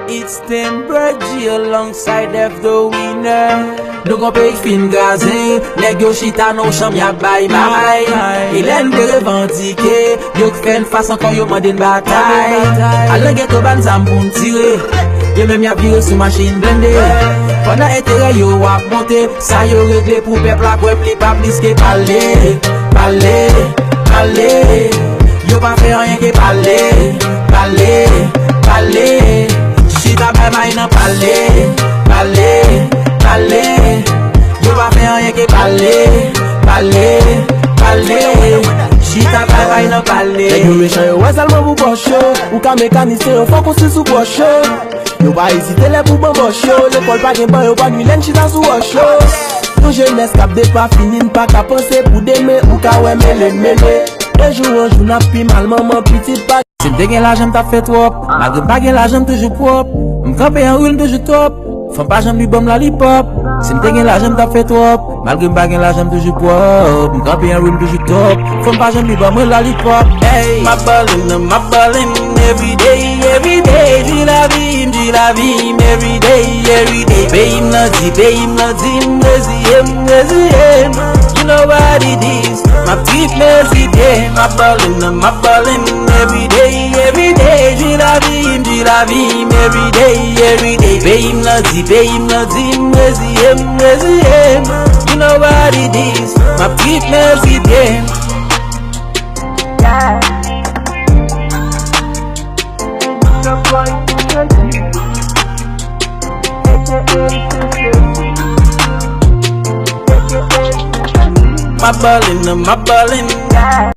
It's Timber G alongside F the winner. Nou kon pe fin gaze, nèg yo chita nou cham yak bay bay. Elen de revendike, yo fen fason kon yo mande batay. Alen geto ban zam pou tire, yo même ya vire sou machine blende. Pendant intérêt yo wap monte, sa yo regle pou peuple la kwe pli pa plis ke pale. Pale, pale, yo pa fe rien ke pale. Pale, pale, chita bay bay nan pale. Pale, pale, yo pa fe rien ke pale. Pale, pale, chita bay bay nan pale. Yo méchant yo wè salman pou poche yo, ou ka mécaniste yo fò konsi sou poche yo. Yo pa hésite le pou bon boche yo, l'école pa gen ban yo pa nuit len chita sou roche yo. Ton jeunesse kap de pa finin, pa ka pense pou deme ou ka wè mele mele. Un jour n'a pi mal maman petite pa. Si m'te gen l'argent m'ta fait trop, malgré pas gen l'argent toujours propre. M'campe en roule toujours top, femme pas j'aime lui bam la lip-hop. Si m'te gen l'argent m'ta fait trop, malgré pas gen l'argent toujours propre. M'campe en roule toujours top, femme pas j'aime lui bam la lip-hop. Hey, my ballin' every day, dis la vie, every day. Pay him nothing, him. You know what it is, my petite mesite. My ballin' every day, dis la vie, every day. Pay him nothing, him. You know what it is, my petite mesite. My ballin'.